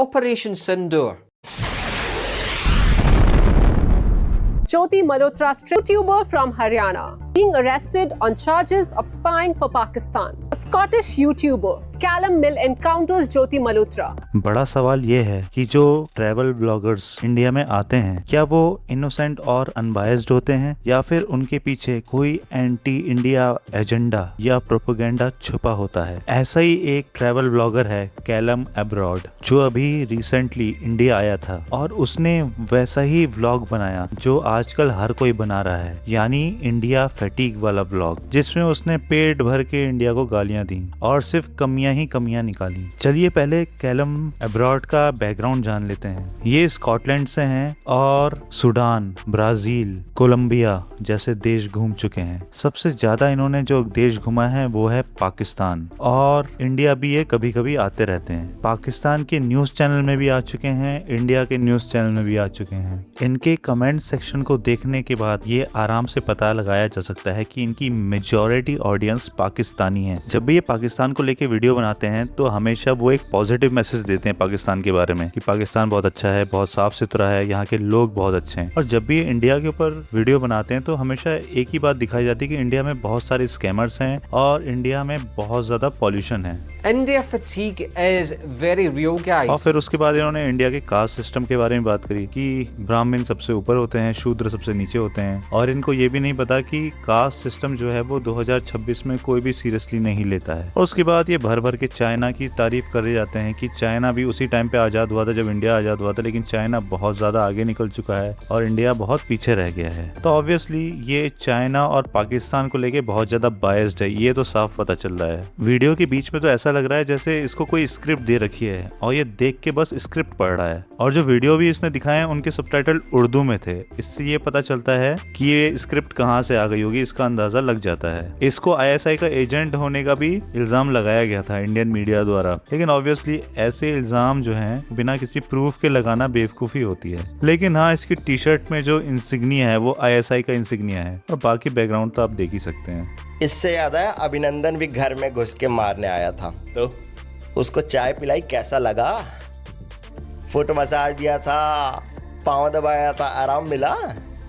Operation Sindoor. Jyoti Malhotra, YouTuber from Haryana, being arrested on charges of spying for Pakistan. A Scottish YouTuber, Callum Mill, encounters Jyoti Malhotra. बड़ा सवाल ये है कि जो travel bloggers India में आते हैं, क्या वो इनोसेंट और अनबायस्ड होते हैं या फिर उनके पीछे कोई एंटी इंडिया एजेंडा या प्रोपेगेंडा छुपा होता है। ऐसा ही एक ट्रैवल ब्लॉगर है कैलम एब्रॉड, जो अभी रिसेंटली इंडिया आया था और उसने वैसा ही व्लॉग बनाया जो आजकल हर कोई बना रहा है, यानी इंडिया फैटिग वाला व्लॉग, जिसमें उसने पेट भर के इंडिया को गालियां दी और सिर्फ कमियां ही कमियां निकाली। चलिए पहले कैलम एब्रॉड का बैकग्राउंड जान लेते हैं। ये स्कॉटलैंड से हैं और सूडान, ब्राजील, कोलंबिया जैसे देश घूम चुके हैं। सबसे ज्यादा इन्होंने जो देश घुमा है वो है पाकिस्तान, और इंडिया भी ये कभी कभी आते रहते हैं। पाकिस्तान के न्यूज चैनल में भी आ चुके हैं, इंडिया के न्यूज चैनल में भी आ चुके हैं। इनके कमेंट सेक्शन को देखने के बाद ये आराम से पता लगाया जा सकता है कि इनकी मेजॉरिटी ऑडियंस पाकिस्तानी है। जब भी ये पाकिस्तान को लेके वीडियो बनाते हैं तो हमेशा वो एक पॉजिटिव मैसेज देते हैं पाकिस्तान के बारे में कि पाकिस्तान बहुत अच्छा है, बहुत साफ सुथरा है, यहाँ के लोग बहुत अच्छे हैं। और जब भी इंडिया के ऊपर वीडियो बनाते हैं तो हमेशा एक ही बात दिखाई जाती है कि इंडिया में बहुत सारे स्कैमर्स हैं और इंडिया में बहुत ज्यादा पॉल्यूशन है। India fatigue is very real, guys. और फिर उसके बाद इन्होंने इंडिया के कास्ट सिस्टम के बारे में बात करी कि ब्राह्मण सबसे ऊपर होते हैं, शूद्र सबसे नीचे होते हैं, और इनको ये भी नहीं पता कि कास्ट सिस्टम जो है वो 2026 में कोई भी सीरियसली नहीं लेता है। और उसके बाद ये भर भर के चाइना की तारीफ करे जाते हैं कि चाइना भी उसी टाइम पे आजाद हुआ था जब इंडिया आजाद हुआ था, लेकिन चाइना बहुत ज्यादा आगे निकल चुका है और इंडिया बहुत पीछे रह गया है। तो ऑब्वियसली ये चाइना और पाकिस्तान को लेके बहुत ज्यादा बायस्ड है, ये तो साफ पता चल रहा है। वीडियो के बीच में तो ऐसा लग रहा है जैसे इसको कोई स्क्रिप्ट दे रखी है और ये देख के बस स्क्रिप्ट पढ़ रहा है। और जो वीडियो भी इसने दिखाए हैं उनके सबटाइटल उर्दू में थे, इससे ये पता चलता है कि ये स्क्रिप्ट कहाँ से आ गई होगी, इसका अंदाजा लग जाता है। इसको आईएसआई का एजेंट होने का भी इल्जाम लगाया गया था इंडियन मीडिया द्वारा, लेकिन ऑब्वियसली ऐसे इल्जाम जो हैं बिना किसी प्रूफ के लगाना बेवकूफ़ी होती है। लेकिन हाँ, इसकी टी शर्ट में जो इंसिग्निया है वो आईएसआई का इंसिग्निया है, और बाकी बैकग्राउंड तो आप देख ही सकते हैं। इससे याद आया, अभिनंदन भी घर में घुस के मारने आया था, तो उसको चाय पिलाई, कैसा लगा? फुट मसाज दिया था, पाँव दबाया था, आराम मिला?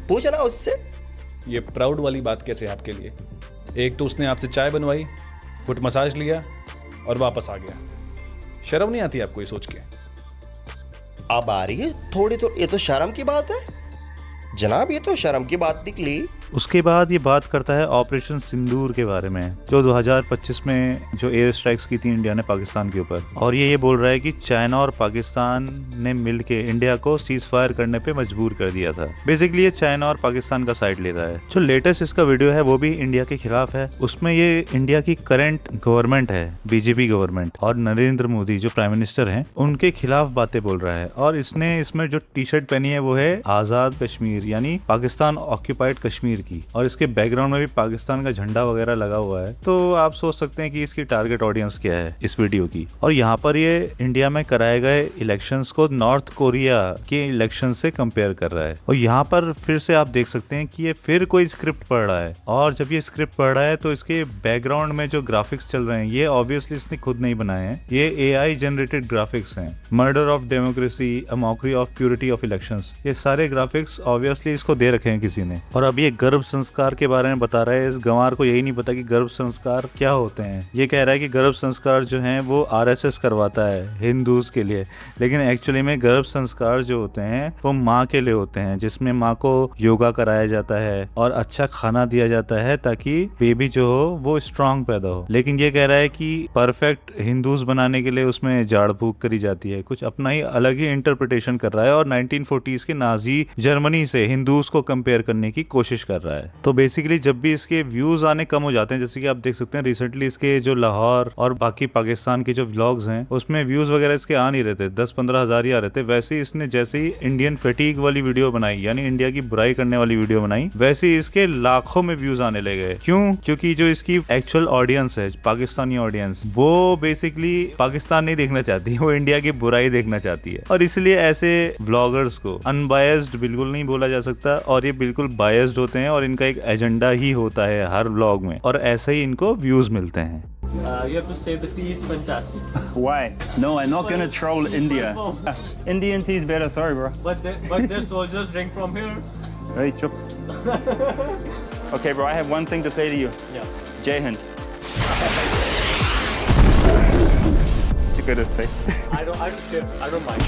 पूछना उससे। ये प्राउड वाली बात कैसे है आपके लिए? एक तो उसने आपसे चाय बनवाई, फुट मसाज लिया और वापस आ गया। शर्म नहीं आती आपको ये सोच के? अब आ रही है थोड़ी, तो ये तो शर्म की बात है जनाब, ये तो शर्म की बात निकली। उसके बाद ये बात करता है ऑपरेशन सिंदूर के बारे में, जो 2025 में जो एयर स्ट्राइक्स की थी इंडिया ने पाकिस्तान के ऊपर, और ये बोल रहा है कि चाइना और पाकिस्तान ने मिलके इंडिया को सीज फायर करने पे मजबूर कर दिया था। बेसिकली ये चाइना और पाकिस्तान का साइड ले रहा है। जो लेटेस्ट इसका वीडियो है वो भी इंडिया के खिलाफ है। उसमें ये इंडिया की करंट गवर्नमेंट है, बीजेपी गवर्नमेंट, और नरेंद्र मोदी जो प्राइम मिनिस्टर है उनके खिलाफ बातें बोल रहा है। और इसने इसमें जो टी शर्ट पहनी है वो है आजाद कश्मीर, यानी पाकिस्तान ऑक्यूपाइड कश्मीर की, और इसके बैकग्राउंड में भी पाकिस्तान का झंडा वगैरह लगा हुआ है। तो आप सोच सकते हैं कि इसकी टारगेट ऑडियंस क्या है इस वीडियो की। और यहाँ पर ये इंडिया में कराए गए इलेक्शंस को नॉर्थ कोरिया के इलेक्शन से कंपेयर कर रहा है। और यहाँ पर फिर से आप देख सकते हैं कि ये फिर कोई स्क्रिप्ट पढ़ रहा है, और जब ये स्क्रिप्ट पढ़ रहा है तो इसके बैकग्राउंड में जो ग्राफिक्स चल रहे हैं ये ऑब्वियसली इसने खुद नहीं बनाए हैं, ये AI जनरेटेड ग्राफिक्स हैं। Murder of democracy, a mockery of purity of elections, ये सारे ग्राफिक्स ऑब्वियसली इसको दे रखे हैं किसी ने। और अब ये गर्भ संस्कार के बारे में बता रहा है। इस गंवार को यही नहीं पता कि गर्भ संस्कार क्या होते हैं। ये कह रहा है कि गर्भ संस्कार जो हैं वो RSS करवाता है हिंदूज के लिए, लेकिन एक्चुअली में गर्भ संस्कार जो होते हैं वो माँ के लिए होते हैं, जिसमें माँ को योगा कराया जाता है और अच्छा खाना दिया जाता है ताकि बेबी जो हो वो स्ट्रांग पैदा हो। लेकिन ये कह रहा है कि परफेक्ट हिंदूज बनाने के लिए उसमें झाड़ फूक करी जाती है, कुछ अपना ही अलग ही इंटरप्रिटेशन कर रहा है, और 1940s के नाजी जर्मनी से हिंदूज को कंपेयर करने की कोशिश कर रहा है। तो बेसिकली जब भी इसके व्यूज आने कम हो जाते हैं, जैसे कि आप देख सकते हैं रिसेंटली इसके जो लाहौर और बाकी पाकिस्तान के जो व्लॉग्स हैं उसमें व्यूज वगैरह इसके आ नहीं रहते, 10-15 हज़ार ही आ रहे थे। वैसे ही इसने जैसे ही इंडियन फैटिग वाली वीडियो बनाई, यानी इंडिया की बुराई करने वाली वीडियो बनाई, वैसे ही इसके लाखों में व्यूज आने लगे। क्यों? क्योंकि जो इसकी एक्चुअल ऑडियंस है, पाकिस्तानी ऑडियंस, वो बेसिकली पाकिस्तान नहीं देखना चाहती, वो इंडिया की बुराई देखना चाहती है। और इसलिए ऐसे व्लॉगर्स को अनबायस्ड बिल्कुल नहीं बोला जा सकता, और ये बिल्कुल बायस्ड होते हैं और इनका एक एजेंडा ही होता है हर व्लॉग में, और ऐसे ही इनको व्यूज मिलते हैं। You have to say the tea is fantastic. Why? No, I'm not gonna troll India. Indian tea is better, sorry bro. But their soldiers drink from here. Hey, chup. Okay bro, I have one thing to say to you. Yeah. Jai Hind. You go to space. I don't care. I don't mind.